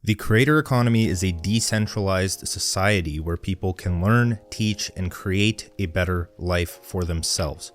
The creator economy is a decentralized society where people can learn, teach, and create a better life for themselves.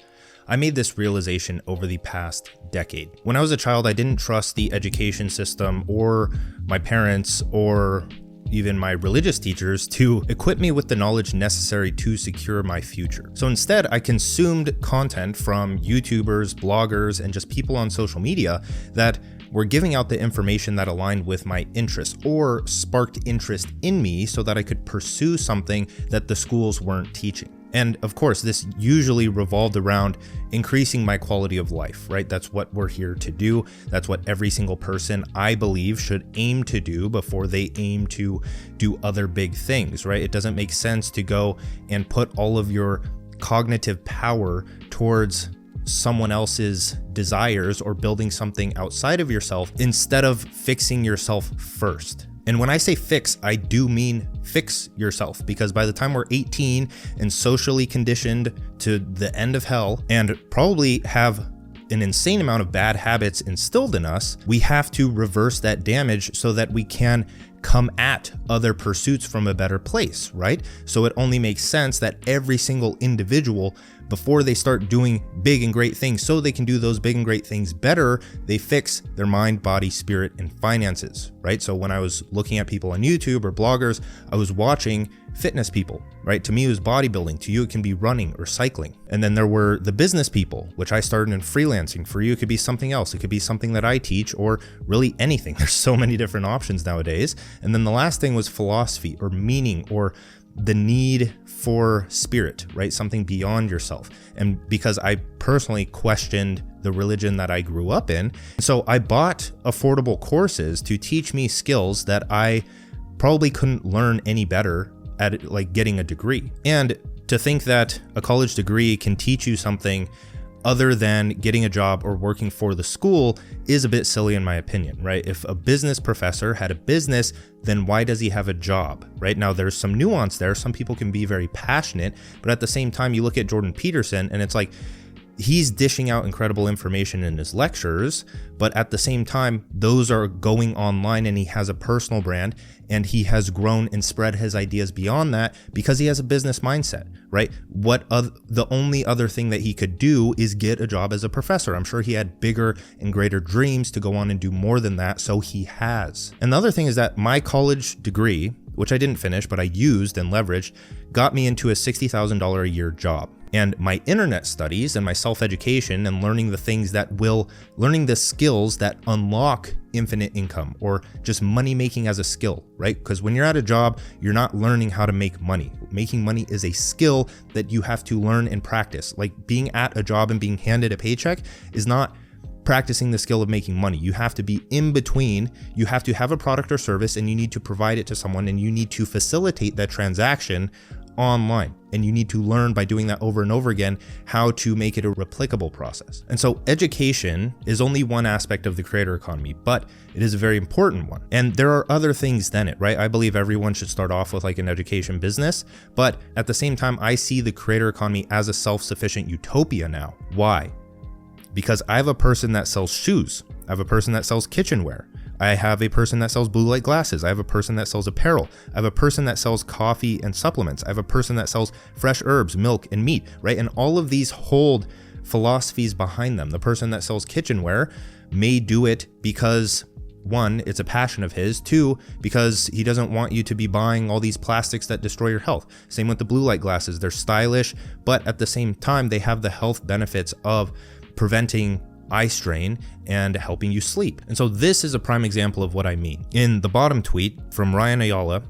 I made this realization over the past decade. When I was a child, I didn't trust the education system or my parents or even my religious teachers to equip me with the knowledge necessary to secure my future. So instead, I consumed content from YouTubers, bloggers, and just people on social media that were giving out the information that aligned with my interests or sparked interest in me so that I could pursue something that the schools weren't teaching. And of course, this usually revolved around increasing my quality of life, right? That's what we're here to do. That's what every single person, I believe, should aim to do before they aim to do other big things, right? It doesn't make sense to go and put all of your cognitive power towards someone else's desires or building something outside of yourself instead of fixing yourself first. And when I say fix, I do mean fix yourself, because by the time we're 18 and socially conditioned to the end of hell and probably have an insane amount of bad habits instilled in us, we have to reverse that damage so that we can come at other pursuits from a better place, right? So it only makes sense that every single individual, before they start doing big and great things so they can do those big and great things better, they fix their mind, body, spirit, and finances, right? So when I was looking at people on YouTube or bloggers, I was watching fitness people, right? To me, it was bodybuilding. To you, it can be running or cycling. And then there were the business people, which I started in freelancing. For you, it could be something else. It could be something that I teach or really anything. There's so many different options nowadays. And then the last thing was philosophy or meaning or the need for spirit, right? Something beyond yourself. And because I personally questioned the religion that I grew up in, so I bought affordable courses to teach me skills that I probably couldn't learn any better at, like getting a degree. And to think that a college degree can teach you something other than getting a job or working for the school is a bit silly in my opinion, right? If a business professor had a business, then why does he have a job, right? Now there's some nuance there. Some people can be very passionate, but at the same time, you look at Jordan Peterson and it's like, he's dishing out incredible information in his lectures, but at the same time, those are going online and he has a personal brand and he has grown and spread his ideas beyond that because he has a business mindset, right? The only other thing that he could do is get a job as a professor. I'm sure he had bigger and greater dreams to go on and do more than that, so he has. And the other thing is that my college degree, which I didn't finish, but I used and leveraged, got me into a $60,000 a year job. And my internet studies and my self-education and learning the skills that unlock infinite income or just money making as a skill, right? Because when you're at a job, you're not learning how to make money. Making money is a skill that you have to learn and practice. Like being at a job and being handed a paycheck is not practicing the skill of making money. You have to be in between. You have to have a product or service and you need to provide it to someone and you need to facilitate that transaction online. And you need to learn by doing that over and over again how to make it a replicable process. And so education is only one aspect of the creator economy, but it is a very important one. And there are other things than it, right? I believe everyone should start off with like an education business, but at the same time, I see the creator economy as a self-sufficient utopia now. Why? Because I have a person that sells shoes. I have a person that sells kitchenware. I have a person that sells blue light glasses. I have a person that sells apparel. I have a person that sells coffee and supplements. I have a person that sells fresh herbs, milk, and meat, right? And all of these hold philosophies behind them. The person that sells kitchenware may do it because, one, it's a passion of his. Two, because he doesn't want you to be buying all these plastics that destroy your health. Same with the blue light glasses. They're stylish, but at the same time, they have the health benefits of preventing eye strain and helping you sleep. And so this is a prime example of what I mean. In the bottom tweet from Ryan Ayala,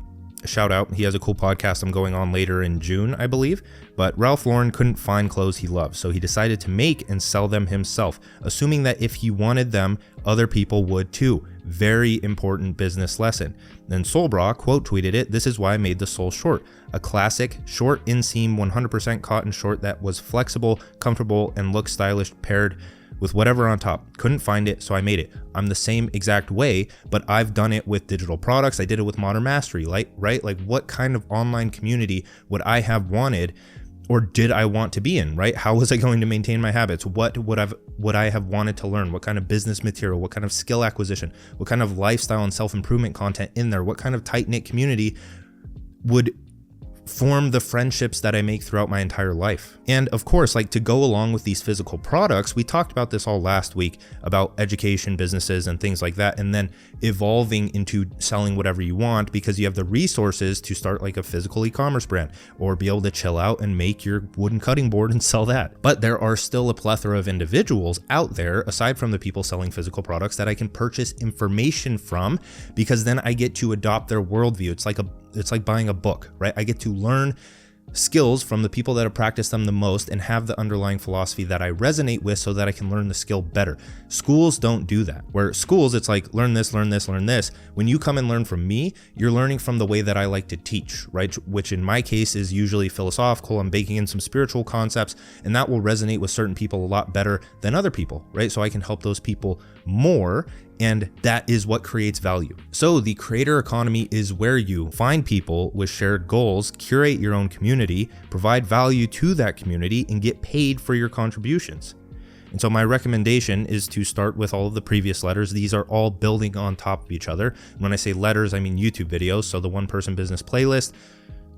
shout out, he has a cool podcast I'm going on later in June, I believe, but Ralph Lauren couldn't find clothes he loves, so he decided to make and sell them himself, assuming that if he wanted them, other people would too. Very important business lesson. Then Solbra quote tweeted it, "This is why I made the Soul short. A classic, short inseam, 100% cotton short that was flexible, comfortable, and looked stylish paired with whatever on top. Couldn't find it, so I made it. I'm the same exact way, but I've done it with digital products. I did it with Modern Mastery, right? Like what kind of online community would I have wanted or did I want to be in, right? How was I going to maintain my habits? What would I have wanted to learn? What kind of business material, what kind of skill acquisition, what kind of lifestyle and self-improvement content in there, what kind of tight-knit community would form the friendships that I make throughout my entire life. And of course, like to go along with these physical products, we talked about this all last week about education businesses and things like that, and then evolving into selling whatever you want because you have the resources to start like a physical e-commerce brand or be able to chill out and make your wooden cutting board and sell that. But there are still a plethora of individuals out there, aside from the people selling physical products, that I can purchase information from because then I get to adopt their worldview. It's like buying a book, right? I get to learn skills from the people that have practiced them the most and have the underlying philosophy that I resonate with so that I can learn the skill better. Schools don't do that. Where schools, it's like learn this, learn this, learn this. When you come and learn from me, you're learning from the way that I like to teach, right? Which in my case is usually philosophical. I'm baking in some spiritual concepts, and that will resonate with certain people a lot better than other people, right? So I can help those people more, and that is what creates value. So the creator economy is where you find people with shared goals, curate your own community, provide value to that community, and get paid for your contributions. And so my recommendation is to start with all of the previous letters. These are all building on top of each other. And when I say letters, I mean YouTube videos. So the One Person Business playlist,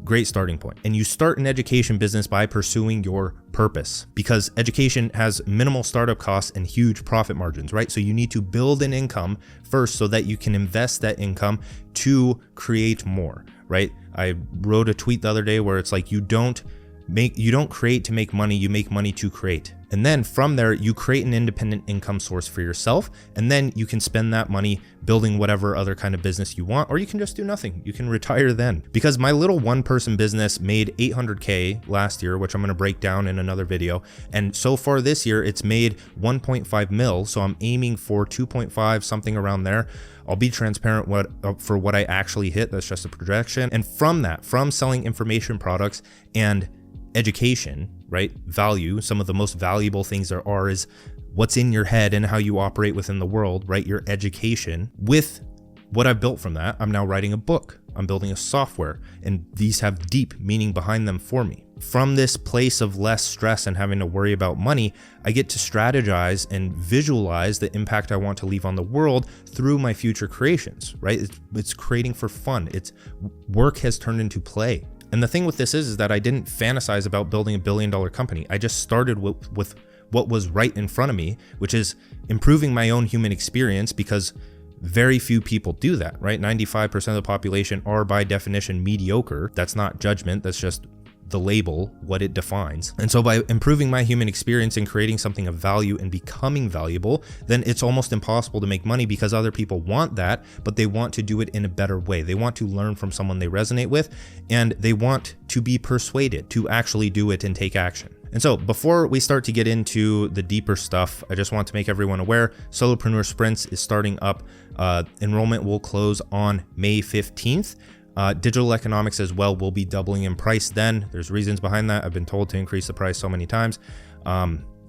great starting point. And you start an education business by pursuing your purpose because education has minimal startup costs and huge profit margins, right? So you need to build an income first so that you can invest that income to create more, right? I wrote a tweet the other day where it's like, you don't create to make money, you make money to create. And then from there, you create an independent income source for yourself. And then you can spend that money building whatever other kind of business you want, or you can just do nothing. You can retire then. Because my little one-person business made $800K last year, which I'm going to break down in another video. And so far this year, it's made 1.5 mil. So I'm aiming for 2.5, something around there. I'll be transparent for what I actually hit. That's just a projection. And from that, from selling information products and education, right? Value, some of the most valuable things there are is what's in your head and how you operate within the world, right? Your education. With what I've built from that, I'm now writing a book. I'm building a software, and these have deep meaning behind them for me. From this place of less stress and having to worry about money, I get to strategize and visualize the impact I want to leave on the world through my future creations, right? It's creating for fun. It's work has turned into play. And the thing with this is that I didn't fantasize about building $1 billion company. I just started with what was right in front of me, which is improving my own human experience, because very few people do that, right? 95% of the population are by definition mediocre. That's not judgment. That's just the label, what it defines. And so by improving my human experience and creating something of value and becoming valuable, then it's almost impossible to make money because other people want that, but they want to do it in a better way. They want to learn from someone they resonate with, and they want to be persuaded to actually do it and take action. And so before we start to get into the deeper stuff, I just want to make everyone aware, Solopreneur Sprints is starting up. Enrollment will close on May 15th. Digital economics as well will be doubling in price then. There's reasons behind that. I've been told to increase the price so many times.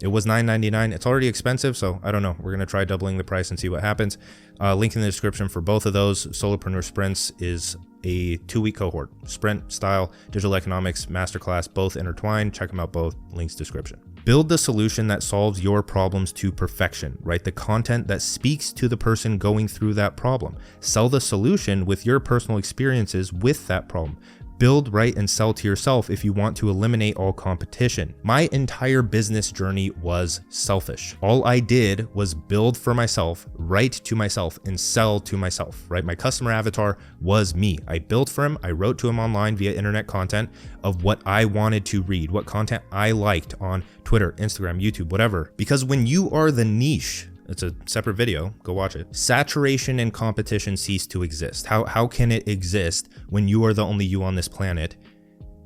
It was $9.99. It's already expensive, so I don't know. We're going to try doubling the price and see what happens. Link in the description for both of those. Solopreneur Sprints is a 2-week cohort. Sprint style, digital economics, masterclass, both intertwined. Check them out both. Links description. Build the solution that solves your problems to perfection, right? The content that speaks to the person going through that problem. Sell the solution with your personal experiences with that problem. Build, write, and sell to yourself if you want to eliminate all competition. My entire business journey was selfish. All I did was build for myself, write to myself, and sell to myself, right? My customer avatar was me. I built for him. I wrote to him online via internet content of what I wanted to read, what content I liked on Twitter, Instagram, YouTube, whatever. Because when you are the niche, it's a separate video, go watch it. Saturation and competition cease to exist. How can it exist when you are the only you on this planet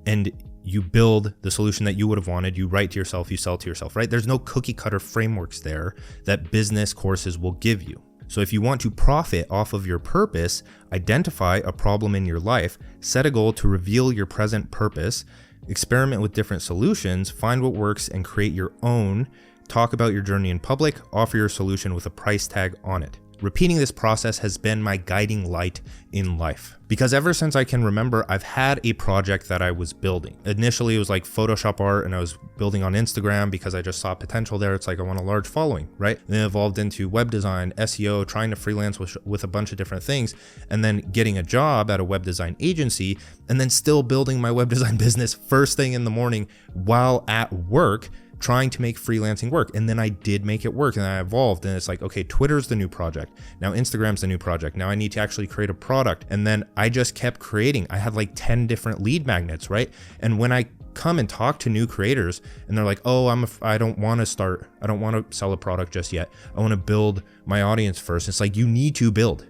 and you build the solution that you would have wanted, you write to yourself, you sell to yourself, right? There's no cookie cutter frameworks there that business courses will give you. So if you want to profit off of your purpose, identify a problem in your life, set a goal to reveal your present purpose, experiment with different solutions, find what works, and create your own. Talk about your journey in public, offer your solution with a price tag on it. Repeating this process has been my guiding light in life. Because ever since I can remember, I've had a project that I was building. Initially, it was like Photoshop art, and I was building on Instagram because I just saw potential there. It's like I want a large following, right? And then it evolved into web design, SEO, trying to freelance with a bunch of different things, and then getting a job at a web design agency, and then still building my web design business first thing in the morning while at work, trying to make freelancing work. And then I did make it work, and I evolved, and it's like, okay, Twitter's the new project. Now Instagram's the new project. Now I need to actually create a product. And then I just kept creating. I had like 10 different lead magnets, right? And when I come and talk to new creators and they're like, oh, I don't want to sell a product just yet. I want to build my audience first. It's like, you need to build.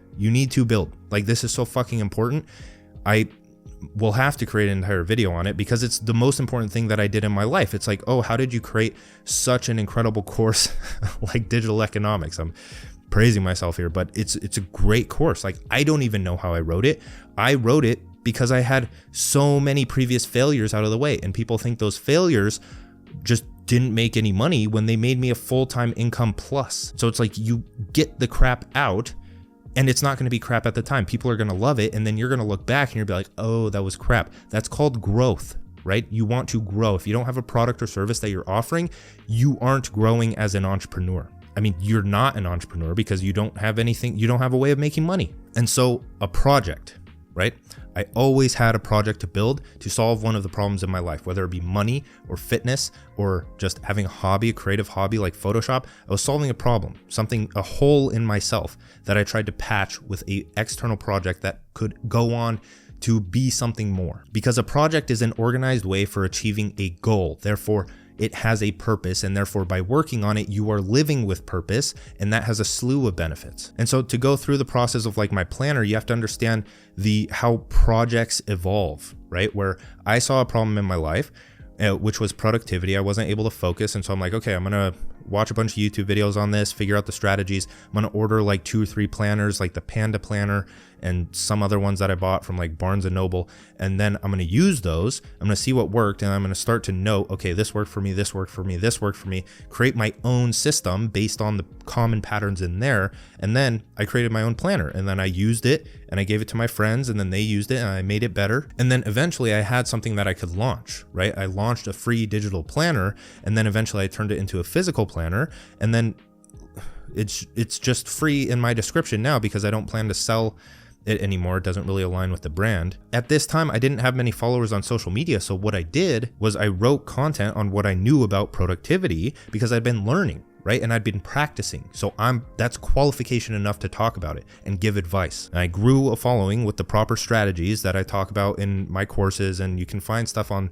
Like, this is so fucking important. We'll have to create an entire video on it because it's the most important thing that I did in my life. It's like, oh, how did you create such an incredible course like digital economics? I'm praising myself here, but it's a great course. Like, I don't even know how I wrote it. I wrote it because I had so many previous failures out of the way, and people think those failures just didn't make any money when they made me a full-time income plus. So it's like, you get the crap out, and it's not going to be crap at the time. People are going to love it, and then you're going to look back and you'll be like, oh, that was crap. That's called growth, right? You want to grow. If you don't have a product or service that you're offering, you aren't growing as an entrepreneur. I mean, you're not an entrepreneur because you don't have anything, you don't have a way of making money. And so a project, right? I always had a project to build to solve one of the problems in my life, whether it be money or fitness or just having a hobby, a creative hobby like Photoshop. I was solving a problem, a hole in myself that I tried to patch with an external project that could go on to be something more. Because a project is an organized way for achieving a goal. Therefore, it has a purpose, and therefore by working on it, you are living with purpose, and that has a slew of benefits. And so to go through the process of like my planner, you have to understand how projects evolve, right? Where I saw a problem in my life, which was productivity. I wasn't able to focus, and so I'm like, okay, I'm gonna watch a bunch of YouTube videos on this, figure out the strategies. I'm gonna order like 2 or 3 planners, like the Panda planner and some other ones that I bought from like Barnes and Noble. And then I'm gonna use those. I'm gonna see what worked, and I'm gonna start to note, okay, this worked for me, this worked for me, this worked for me, create my own system based on the common patterns in there. And then I created my own planner, and then I used it, and I gave it to my friends, and then they used it, and I made it better. And then eventually I had something that I could launch, right? I launched a free digital planner, and then eventually I turned it into a physical planner, and then it's just free in my description now because I don't plan to sell it anymore. It doesn't really align with the brand. At this time, I didn't have many followers on social media, so what I did was I wrote content on what I knew about productivity because I'd been learning, right? And I'd been practicing. So that's qualification enough to talk about it and give advice. And I grew a following with the proper strategies that I talk about in my courses, and you can find stuff on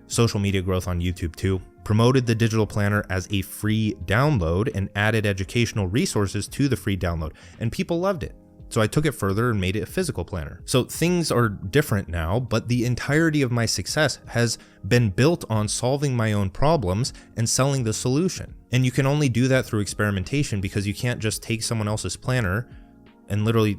social media growth on YouTube too. Promoted the digital planner as a free download and added educational resources to the free download, and people loved it. So I took it further and made it a physical planner. So things are different now, but the entirety of my success has been built on solving my own problems and selling the solution. And you can only do that through experimentation, because you can't just take someone else's planner and literally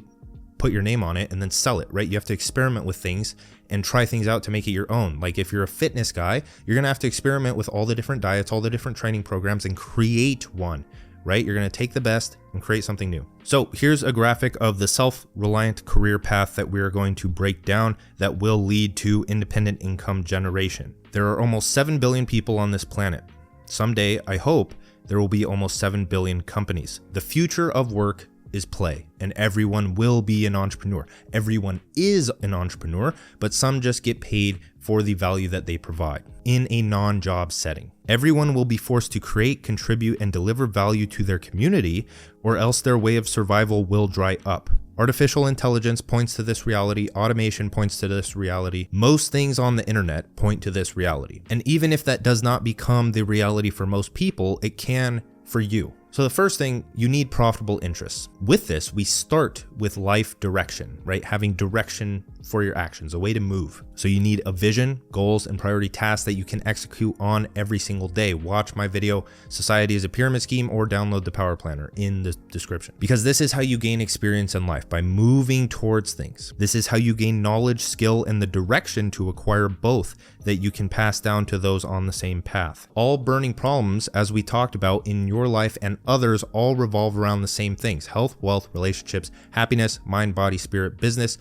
put your name on it and then sell it, right? You have to experiment with things and try things out to make it your own. Like if you're a fitness guy, you're gonna have to experiment with all the different diets, all the different training programs, and create one, right? You're gonna take the best and create something new. So here's a graphic of the self-reliant career path that we are going to break down that will lead to independent income generation. There are almost 7 billion people on this planet. Someday, I hope, there will be almost 7 billion companies. The future of work is play, and everyone will be an entrepreneur. Everyone is an entrepreneur, but some just get paid for the value that they provide in a non-job setting. Everyone will be forced to create, contribute, and deliver value to their community, or else their way of survival will dry up. Artificial intelligence points to this reality. Automation points to this reality. Most things on the internet point to this reality. And even if that does not become the reality for most people, it can for you. So the first thing, you need profitable interests. With this, we start with life direction, right? Having direction for your actions, a way to move. So you need a vision, goals, and priority tasks that you can execute on every single day. Watch my video, Society is a Pyramid Scheme, or download the Power Planner in the description. Because this is how you gain experience in life, by moving towards things. This is how you gain knowledge, skill, and the direction to acquire both that you can pass down to those on the same path. All burning problems, as we talked about in your life and and others all revolve around the same things: health, wealth, relationships, happiness, mind, body, spirit, business,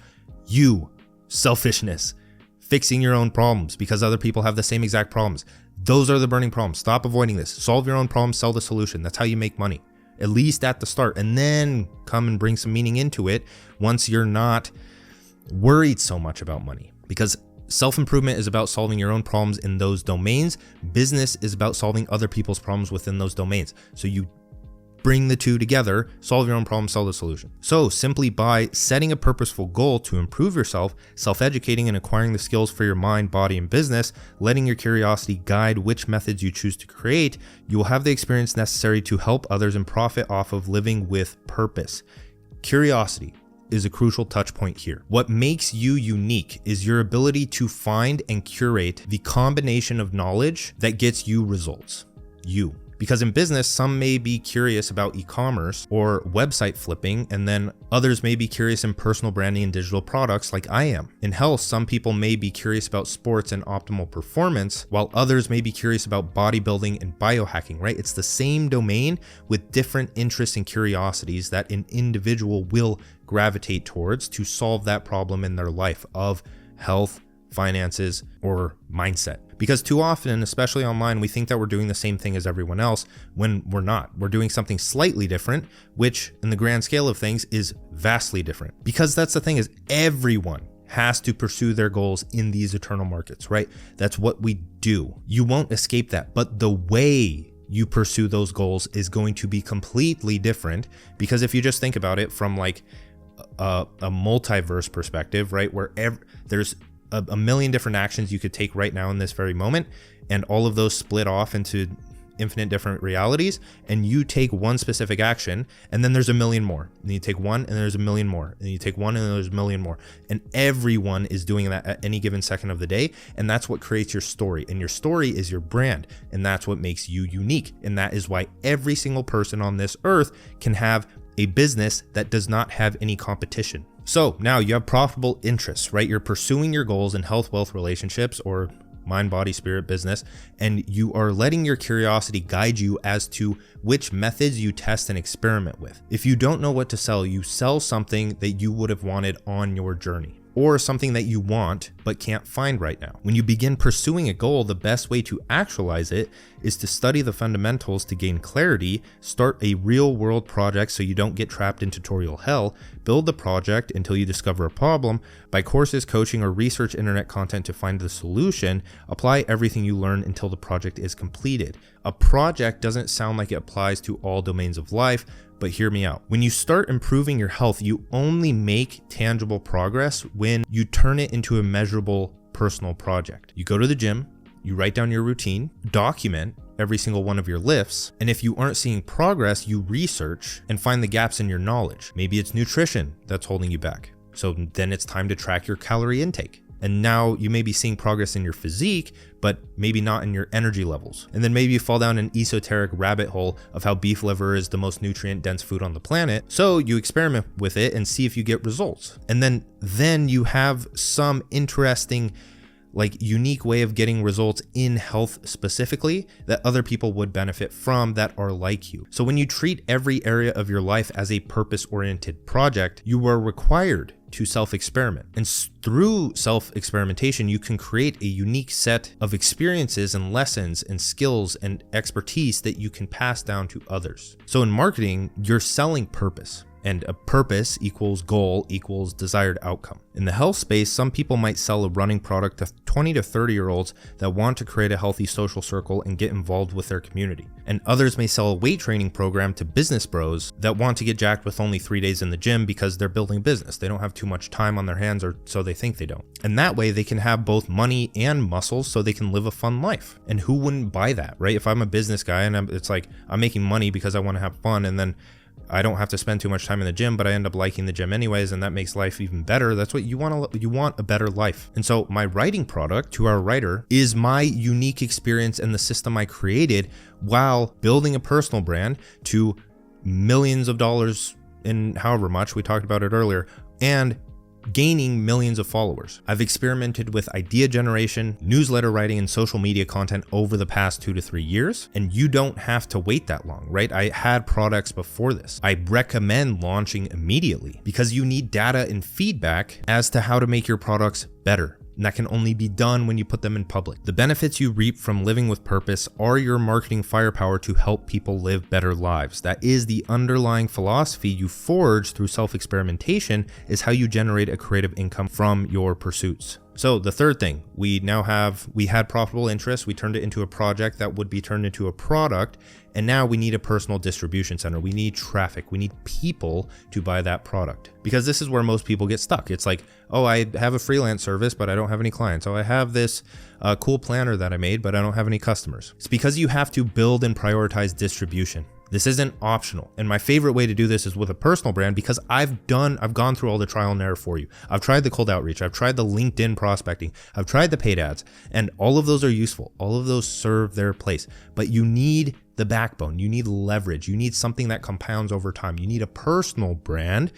you, selfishness, fixing your own problems because other people have the same exact problems. Those are the burning problems. Stop avoiding this. Solve your own problems, sell the solution. That's how you make money, at least at the start, and then come and bring some meaning into it once you're not worried so much about money. Because self-improvement is about solving your own problems in those domains. Business is about solving other people's problems within those domains. So you bring the two together, solve your own problem, sell the solution. So simply by setting a purposeful goal to improve yourself, self-educating and acquiring the skills for your mind, body, and business, letting your curiosity guide which methods you choose to create, you will have the experience necessary to help others and profit off of living with purpose. Curiosity is a crucial touch point here. What makes you unique is your ability to find and curate the combination of knowledge that gets you results. Because in business, some may be curious about e-commerce or website flipping, and then others may be curious in personal branding and digital products like I am. In health, some people may be curious about sports and optimal performance, while others may be curious about bodybuilding and biohacking, right? It's the same domain with different interests and curiosities that an individual will gravitate towards to solve that problem in their life of health, finances, or mindset. Because too often, especially online, we think that we're doing the same thing as everyone else when we're not. We're doing something slightly different, which in the grand scale of things is vastly different. Because that's the thing, is everyone has to pursue their goals in these eternal markets, right? That's what we do. You won't escape that, but the way you pursue those goals is going to be completely different. Because if you just think about it from like a multiverse perspective, right, where there's a million different actions you could take right now in this very moment, and all of those split off into infinite different realities, and you take one specific action, and then there's a million more, and you take one, and there's a million more, and you take one, and there's a million more, and everyone is doing that at any given second of the day, and that's what creates your story, and your story is your brand, and that's what makes you unique, and that is why every single person on this earth can have a business that does not have any competition. So now you have profitable interests, right? You're pursuing your goals in health, wealth, relationships, or mind, body, spirit, business, and you are letting your curiosity guide you as to which methods you test and experiment with. If you don't know what to sell, you sell something that you would have wanted on your journey, or something that you want but can't find right now. When you begin pursuing a goal, the best way to actualize it is to study the fundamentals to gain clarity, start a real world project so you don't get trapped in tutorial hell, build the project until you discover a problem, buy courses, coaching, or research internet content to find the solution, apply everything you learn until the project is completed. A project doesn't sound like it applies to all domains of life, but hear me out. When you start improving your health, you only make tangible progress when you turn it into a measurable personal project. You go to the gym, you write down your routine, document every single one of your lifts, and if you aren't seeing progress, you research and find the gaps in your knowledge. Maybe it's nutrition that's holding you back. So then it's time to track your calorie intake. And now you may be seeing progress in your physique, but maybe not in your energy levels. And then maybe you fall down an esoteric rabbit hole of how beef liver is the most nutrient dense food on the planet. So you experiment with it and see if you get results. And then you have some interesting, like, unique way of getting results in health specifically that other people would benefit from that are like you. So when you treat every area of your life as a purpose-oriented project, you are required to self-experiment. And through self-experimentation, you can create a unique set of experiences and lessons and skills and expertise that you can pass down to others. So in marketing, you're selling purpose. And a purpose equals goal equals desired outcome. In the health space, some people might sell a running product to 20 to 30-year-olds that want to create a healthy social circle and get involved with their community. And others may sell a weight training program to business bros that want to get jacked with only 3 days in the gym because they're building a business. They don't have too much time on their hands, or so they think they don't. And that way they can have both money and muscles so they can live a fun life. And who wouldn't buy that, right? If I'm a business guy and it's like I'm making money because I want to have fun, and then I don't have to spend too much time in the gym, but I end up liking the gym anyways, and that makes life even better. That's what you want. You want a better life. And so my writing product, To Our Writer, is my unique experience and the system I created while building a personal brand to millions of dollars in however much, we talked about it earlier, and gaining millions of followers. I've experimented with idea generation, newsletter writing, and social media content over the past 2 to 3 years, and you don't have to wait that long, right? I had products before this. I recommend launching immediately because you need data and feedback as to how to make your products better. And that can only be done when you put them in public. The benefits you reap from living with purpose are your marketing firepower to help people live better lives. That is the underlying philosophy you forge through self-experimentation, is how you generate a creative income from your pursuits. So the third thing, we had profitable interest, we turned it into a project that would be turned into a product, and now we need a personal distribution center. We need traffic, we need people to buy that product. Because this is where most people get stuck. It's like, oh, I have a freelance service, but I don't have any clients. Oh, I have this cool planner that I made, but I don't have any customers. It's because you have to build and prioritize distribution. This isn't optional. And my favorite way to do this is with a personal brand, because I've gone through all the trial and error for you. I've tried the cold outreach. I've tried the LinkedIn prospecting. I've tried the paid ads, and all of those are useful. All of those serve their place, but you need the backbone. You need leverage. You need something that compounds over time. You need a personal brand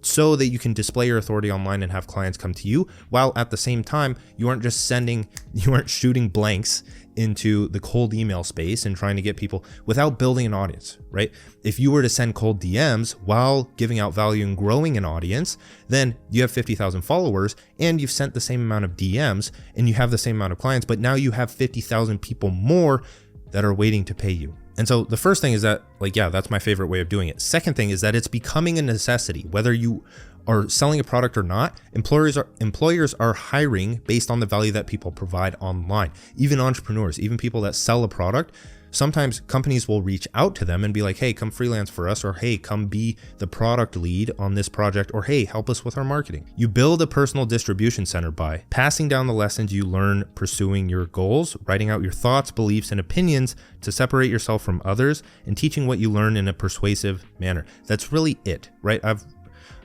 so that you can display your authority online and have clients come to you, while at the same time, you aren't shooting blanks into the cold email space and trying to get people without building an audience, right? If you were to send cold DMs while giving out value and growing an audience, then you have 50,000 followers and you've sent the same amount of DMs and you have the same amount of clients, but now you have 50,000 people more that are waiting to pay you. And so the first thing is that, that's my favorite way of doing it. Second thing is that it's becoming a necessity. Whether you are selling a product or not, employers are hiring based on the value that people provide online. Even entrepreneurs, even people that sell a product, sometimes companies will reach out to them and be like, hey, come freelance for us, or hey, come be the product lead on this project, or hey, help us with our marketing. You build a personal distribution center by passing down the lessons you learn pursuing your goals, writing out your thoughts, beliefs, and opinions to separate yourself from others, and teaching what you learn in a persuasive manner. That's really it, right?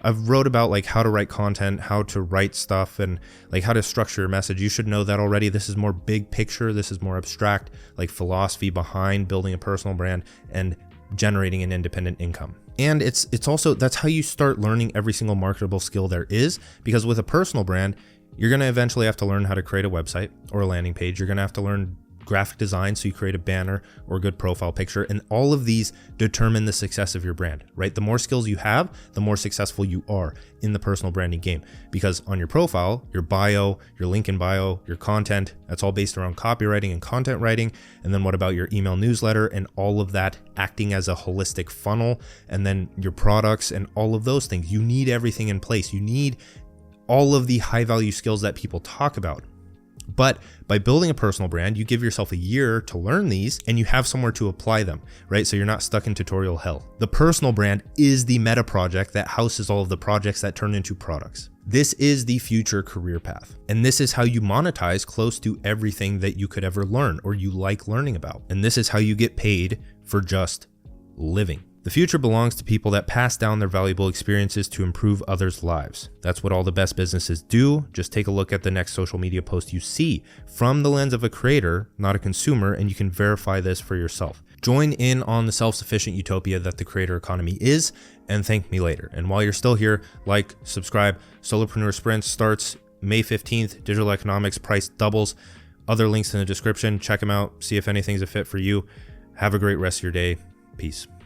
I've wrote about how to write content, how to write stuff, and how to structure your message. You should know that already. This is more big picture. This is more abstract, philosophy behind building a personal brand and generating an independent income. And it's also, that's how you start learning every single marketable skill there is, because with a personal brand, you're going to eventually have to learn how to create a website or a landing page. You're going to have to learn graphic design, so you create a banner or a good profile picture, and all of these determine the success of your brand, right? The more skills you have, the more successful you are in the personal branding game, because on your profile, your bio, your link in bio, your content, that's all based around copywriting and content writing. And then what about your email newsletter and all of that acting as a holistic funnel, and then your products and all of those things? You need everything in place. You need all of the high value skills that people talk about. But by building a personal brand, you give yourself a year to learn these and you have somewhere to apply them, right? So you're not stuck in tutorial hell. The personal brand is the meta project that houses all of the projects that turn into products. This is the future career path. And this is how you monetize close to everything that you could ever learn or you like learning about. And this is how you get paid for just living. The future belongs to people that pass down their valuable experiences to improve others' lives. That's what all the best businesses do. Just take a look at the next social media post you see from the lens of a creator, not a consumer, and you can verify this for yourself. Join in on the self-sufficient utopia that the creator economy is, and thank me later. And while you're still here, like, subscribe. Solopreneur Sprint starts May 15th. Digital economics price doubles. Other links in the description. Check them out. See if anything's a fit for you. Have a great rest of your day. Peace.